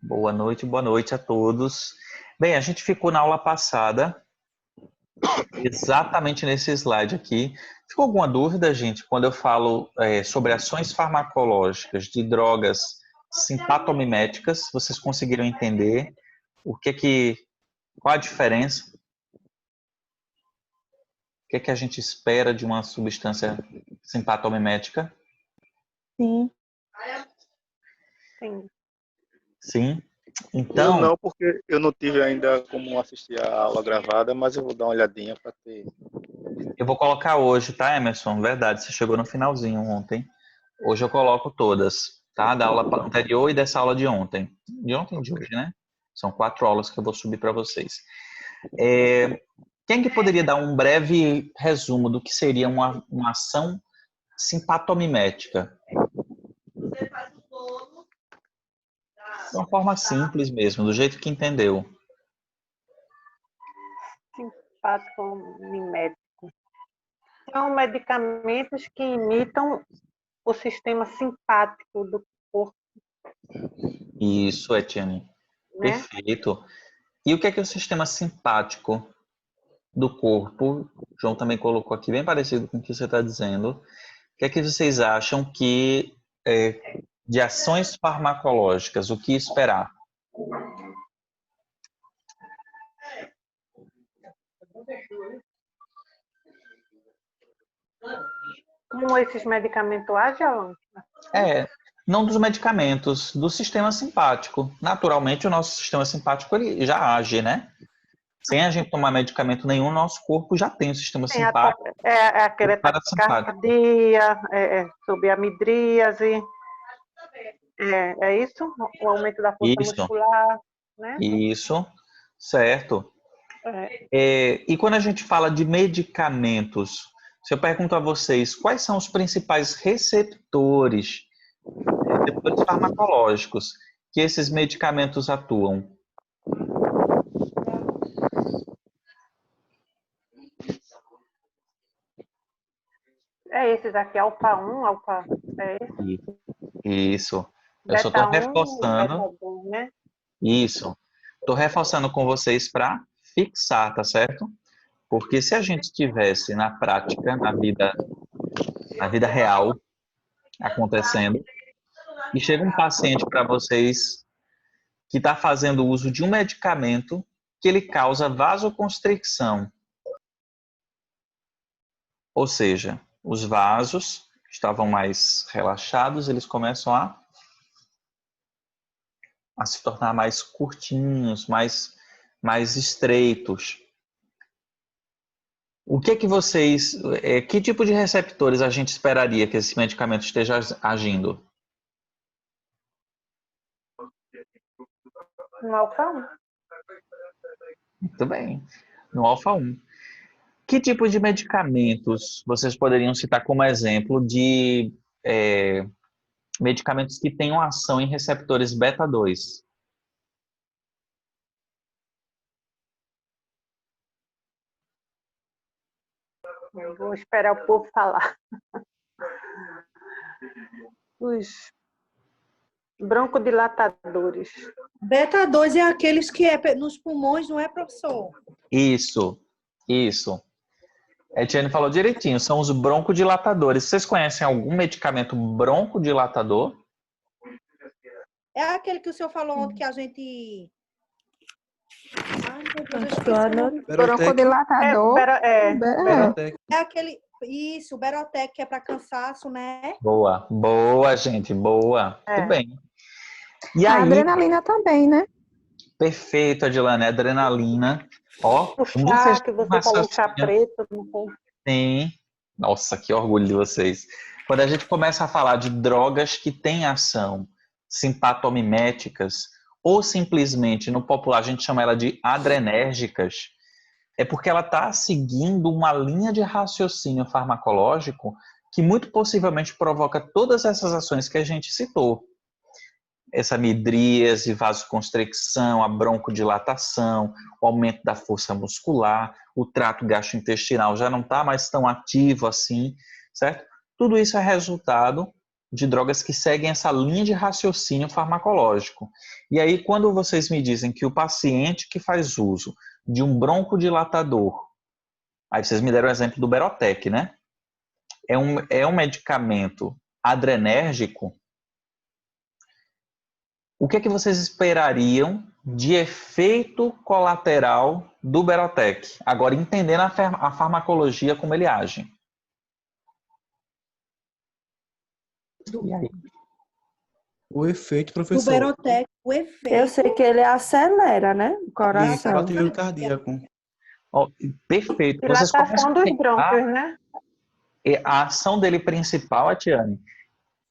Boa noite a todos. Bem, a gente ficou na aula passada exatamente nesse slide aqui. Ficou alguma dúvida, gente, quando eu falo sobre ações farmacológicas de drogas simpatomiméticas? Vocês conseguiram entender qual a diferença? O que a gente espera de uma substância simpatomimética? Sim. Sim. Sim? Eu Então, não, porque eu não tive ainda como assistir a aula gravada, mas eu vou dar uma olhadinha para ter. eu vou colocar hoje, tá, Emerson? Verdade, você chegou no finalzinho ontem. Hoje eu coloco todas, tá? Da aula anterior e dessa aula de ontem. De ontem e de hoje, né? São 4 aulas que eu vou subir para vocês. Quem que poderia dar um breve resumo do que seria uma ação simpatomimética? De uma forma simples mesmo, do jeito que entendeu. Simpático mimético. São medicamentos que imitam o sistema simpático do corpo, Isso, Etienne. né? Perfeito. E o que é o sistema simpático do corpo? O João também colocou aqui, bem parecido com o que você está dizendo. O que é que vocês acham que de ações farmacológicas, o que esperar? Como esses medicamentos agem, Alan? Não dos medicamentos, do sistema simpático. Naturalmente, o nosso sistema simpático ele já age, né? Sem a gente tomar medicamento nenhum, nosso corpo já tem o sistema Tem simpático. aquele taquicardia, sob a midríase. É isso? O aumento da força muscular, né? Isso, certo. E quando a gente fala de medicamentos, se eu pergunto a vocês, quais são os principais receptores farmacológicos que esses medicamentos atuam? Esses aqui, alfa 1, alfa... Isso. Eu só estou reforçando. Beta 2, né? Isso. Estou reforçando com vocês para fixar, tá certo? Porque se a gente estivesse na prática, na vida real, acontecendo, e chega um paciente para vocês que está fazendo uso de um medicamento que ele causa vasoconstricção. Ou seja, os vasos estavam mais relaxados, eles começam a se tornar mais curtinhos, mais estreitos. O que vocês, que tipo de receptores a gente esperaria que esse medicamento esteja agindo? No alfa 1. Muito bem, no alfa 1. Que tipo de medicamentos vocês poderiam citar como exemplo de medicamentos que tenham ação em receptores beta 2? Eu vou esperar o povo falar. Os broncodilatadores. Beta 2 é aqueles que é nos pulmões, não é, professor? Isso. A Etienne falou direitinho, são os broncodilatadores. Vocês conhecem algum medicamento broncodilatador? É aquele que o senhor falou ontem que a gente... Ai, meu Deus, Broncodilatador. É aquele... Isso, o Berotec, que é para cansaço, né? Boa, gente, boa. Muito bem. E a aí, adrenalina também, né? Perfeito, Adilane, adrenalina. O chá que você falou, chá preto. Sim. Nossa, que orgulho de vocês. Quando a gente começa a falar de drogas que têm ação simpatomiméticas, ou simplesmente, no popular, a gente chama ela de adrenérgicas, é porque ela está seguindo uma linha de raciocínio farmacológico que muito possivelmente provoca todas essas ações que a gente citou. Essa midríase, vasoconstricção, a broncodilatação, o aumento da força muscular, o trato gastrointestinal já não está mais tão ativo assim, certo? Tudo isso é resultado de drogas que seguem essa linha de raciocínio farmacológico. E aí, quando vocês me dizem que o paciente que faz uso de um broncodilatador, aí vocês me deram o exemplo do Berotec, né? É um medicamento adrenérgico. O que é que vocês esperariam de efeito colateral do Berotec? Agora, entendendo a farmacologia, como ele age. E aí? O efeito, Do professor, Berotec, o Eu efeito. sei que ele acelera, né? O e coração. batimento cardíaco. Ó, perfeito. Vocês começam Dilatação a dos pensar, brônquios, né? a ação dele principal, Atiane,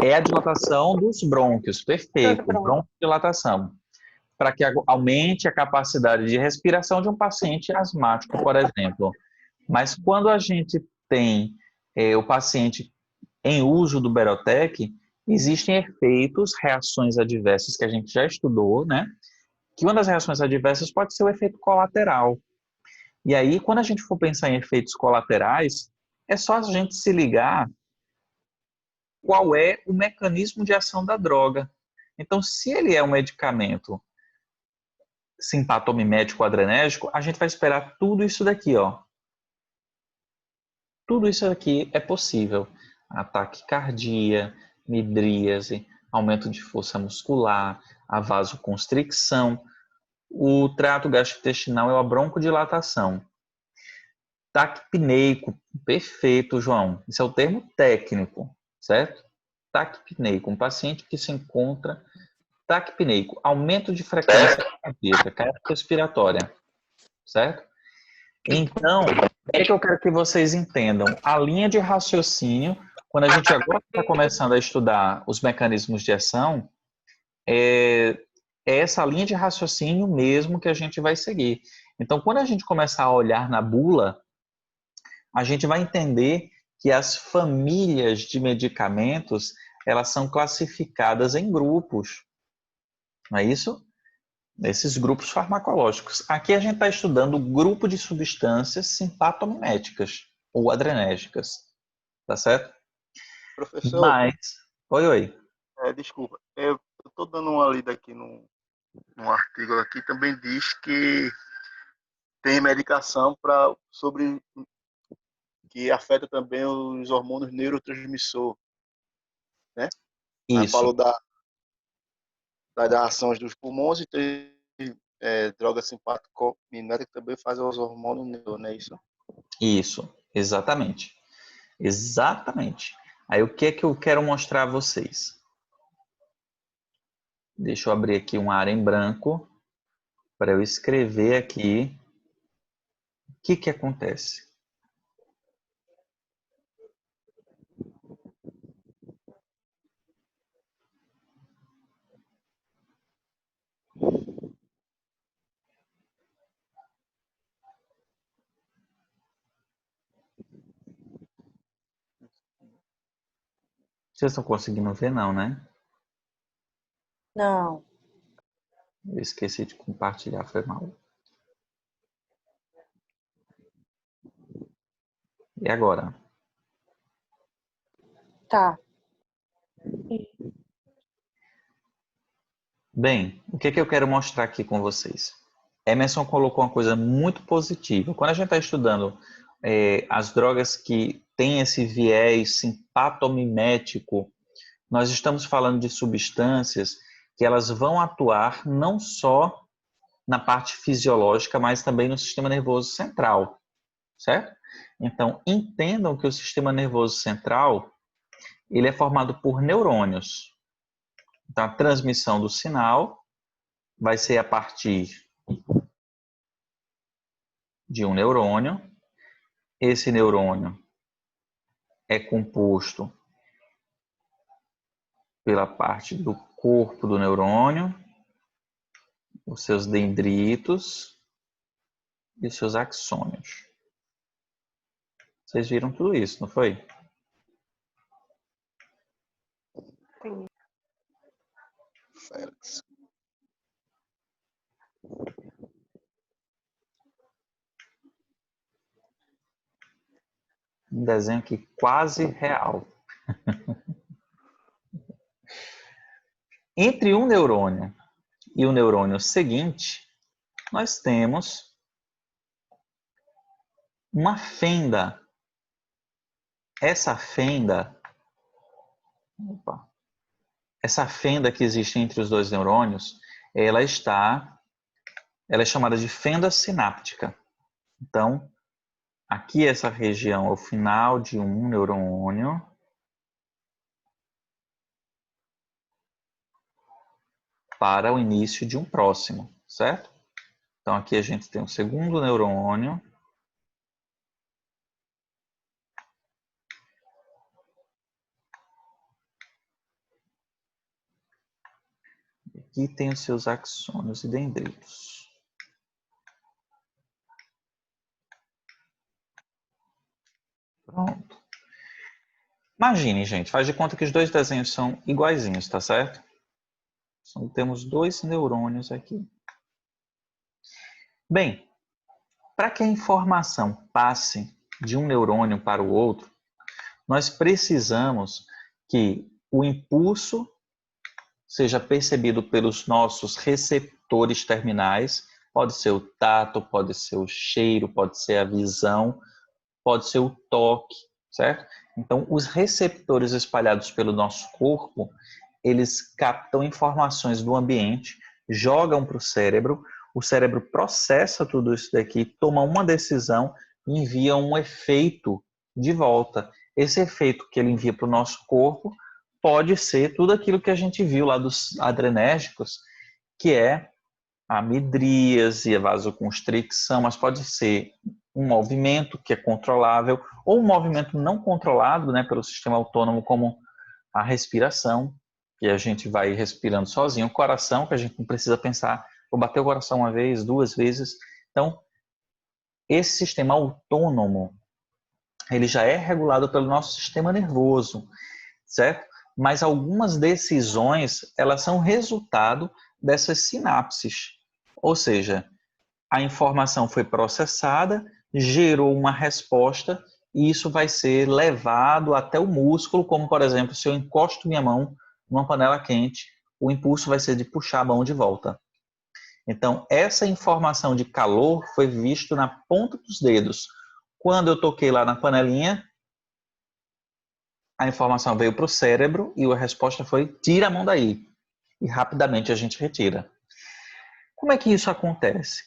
é a dilatação dos brônquios. Dos Perfeito. brônquios. Bronquodilatação. Para que aumente a capacidade de respiração de um paciente asmático, por exemplo. Mas quando a gente tem o paciente em uso do Berotec, existem efeitos, reações adversas que a gente já estudou, né? Que uma das reações adversas pode ser o efeito colateral. E aí, quando a gente for pensar em efeitos colaterais, é só a gente se ligar qual é o mecanismo de ação da droga. Então, se ele é um medicamento simpatomimético adrenérgico, a gente vai esperar tudo isso daqui, ó. Tudo isso aqui é possível. Ataque cardíaco, midríase, aumento de força muscular, a vasoconstricção. O trato gastrointestinal é a broncodilatação. Taquipneico, perfeito, João. Isso é o termo técnico, certo? Taquipneico, um paciente que se encontra taquipneico, aumento de frequência cardíaca, carga respiratória, certo? Então, é que eu quero que vocês entendam a linha de raciocínio, quando a gente agora está começando a estudar os mecanismos de ação, é essa linha de raciocínio mesmo que a gente vai seguir. Então, quando a gente começar a olhar na bula, a gente vai entender que as famílias de medicamentos, elas são classificadas em grupos, não é isso? Esses grupos farmacológicos. Aqui a gente está estudando o grupo de substâncias simpatomiméticas ou adrenérgicas, tá certo? Professor, Mas, oi. desculpa, eu estou dando uma lida aqui num artigo aqui, também diz que tem medicação sobre que afeta também os hormônios neurotransmissor, né? Aí Isso, falou das ações dos pulmões e tem droga simpático-mimética que também faz os hormônios neuro, não é isso? isso, exatamente. Exatamente. Aí o que é que eu quero mostrar a vocês? Deixa eu abrir aqui uma área em branco para eu escrever aqui o que acontece. Vocês estão conseguindo ver, não, né? Não. Eu esqueci de compartilhar, foi mal. E agora? Tá. Bem, o que eu quero mostrar aqui com vocês? Emerson colocou uma coisa muito positiva. Quando a gente está estudando as drogas que têm esse viés simpatomimético, nós estamos falando de substâncias que elas vão atuar não só na parte fisiológica, mas também no sistema nervoso central, certo? Então, entendam que o sistema nervoso central, ele é formado por neurônios. Então, a transmissão do sinal vai ser a partir de um neurônio. Esse neurônio é composto pela parte do corpo do neurônio, os seus dendritos e os seus axônios. Vocês viram tudo isso, não foi? Sim. Félix. Um desenho aqui quase real. Entre um neurônio e o neurônio seguinte, nós temos uma fenda. Essa fenda que existe entre os dois neurônios, ela é chamada de fenda sináptica. Então, aqui essa região é o final de um neurônio. Para o início de um próximo, certo? Então, aqui a gente tem um segundo neurônio. Aqui tem os seus axônios e dendritos. Pronto. Imagine, gente, faz de conta que os dois desenhos são iguaizinhos, tá certo? Então, temos dois neurônios aqui. Bem, para que a informação passe de um neurônio para o outro, nós precisamos que o impulso seja percebido pelos nossos receptores terminais. Pode ser o tato, pode ser o cheiro, pode ser a visão, pode ser o toque, certo? Então, os receptores espalhados pelo nosso corpo, eles captam informações do ambiente, jogam para o cérebro processa tudo isso daqui, toma uma decisão e envia um efeito de volta. Esse efeito que ele envia para o nosso corpo pode ser tudo aquilo que a gente viu lá dos adrenérgicos, que é a midríase, a vasoconstricção, mas pode ser um movimento que é controlável ou um movimento não controlado, né, pelo sistema autônomo, como a respiração, que a gente vai respirando sozinho, o coração, que a gente não precisa pensar, vou bater o coração uma vez, duas vezes. Então, esse sistema autônomo, ele já é regulado pelo nosso sistema nervoso, certo? Mas algumas decisões, elas são resultado dessas sinapses. Ou seja, a informação foi processada, gerou uma resposta e isso vai ser levado até o músculo, como por exemplo, se eu encosto minha mão numa panela quente, o impulso vai ser de puxar a mão de volta. Então, essa informação de calor foi visto na ponta dos dedos. Quando eu toquei lá na panelinha, a informação veio para o cérebro e a resposta foi: tira a mão daí. E rapidamente a gente retira. Como é que isso acontece?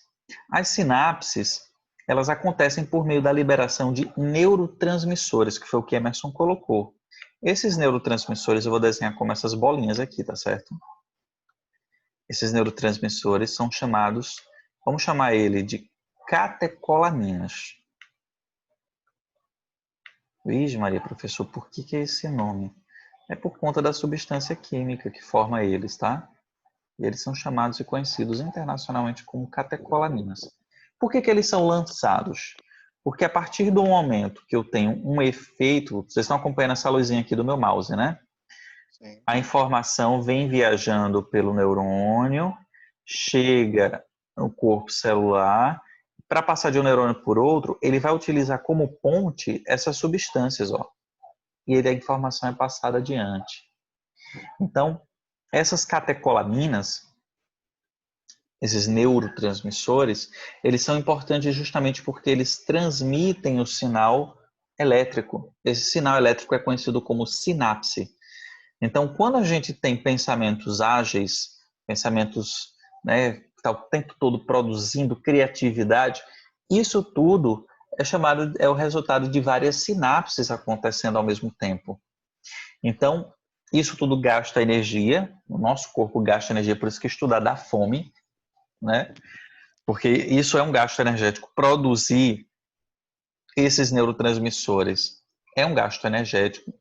As sinapses, elas acontecem por meio da liberação de neurotransmissores, que foi o que Emerson colocou. Esses neurotransmissores eu vou desenhar como essas bolinhas aqui, tá certo? Esses neurotransmissores são chamados, vamos chamar ele de catecolaminas. Vixe Maria, professor, por que é esse nome? É por conta da substância química que forma eles, tá? E eles são chamados e conhecidos internacionalmente como catecolaminas. Por que eles são lançados? Porque a partir do momento que eu tenho um efeito, vocês estão acompanhando essa luzinha aqui do meu mouse, né? Sim. A informação vem viajando pelo neurônio, chega no corpo celular. Para passar de um neurônio por outro, ele vai utilizar como ponte essas substâncias, ó. E aí a informação é passada adiante. Então, essas catecolaminas, esses neurotransmissores, eles são importantes justamente porque eles transmitem o sinal elétrico. Esse sinal elétrico é conhecido como sinapse. Então, quando a gente tem pensamentos ágeis, pensamentos, né, que está o tempo todo produzindo criatividade, isso tudo é o resultado de várias sinapses acontecendo ao mesmo tempo. Então, isso tudo gasta energia, o nosso corpo gasta energia, por isso que estudar dá fome, né? Porque isso é um gasto energético. Produzir esses neurotransmissores é um gasto energético.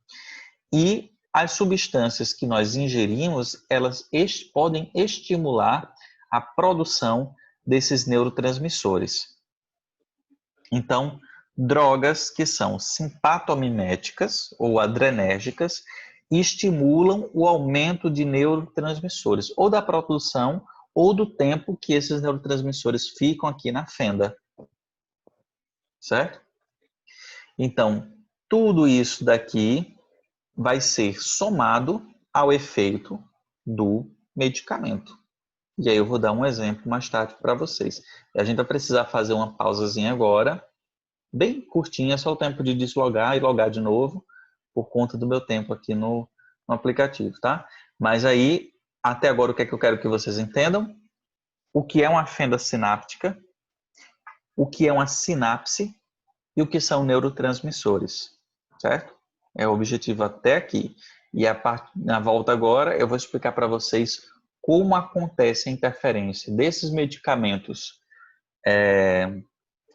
E as substâncias que nós ingerimos, elas podem estimular a produção desses neurotransmissores. Então, drogas que são simpatomiméticas ou adrenérgicas estimulam o aumento de neurotransmissores, ou da produção ou do tempo que esses neurotransmissores ficam aqui na fenda. Certo? Então, tudo isso daqui vai ser somado ao efeito do medicamento. E aí eu vou dar um exemplo mais tarde para vocês. A gente vai precisar fazer uma pausazinha agora, bem curtinha, só o tempo de deslogar e logar de novo, por conta do meu tempo aqui no aplicativo, tá? Mas aí, até agora, o que é que eu quero que vocês entendam? O que é uma fenda sináptica, o que é uma sinapse e o que são neurotransmissores, certo? É o objetivo até aqui. E na volta agora, eu vou explicar para vocês como acontece a interferência desses medicamentos,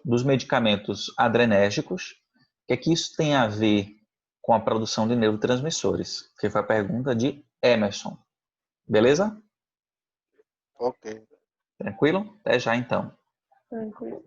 dos medicamentos adrenérgicos, o que é que isso tem a ver com a produção de neurotransmissores, que foi a pergunta de Emerson. Beleza? Ok. Tranquilo? Até já então. Tranquilo.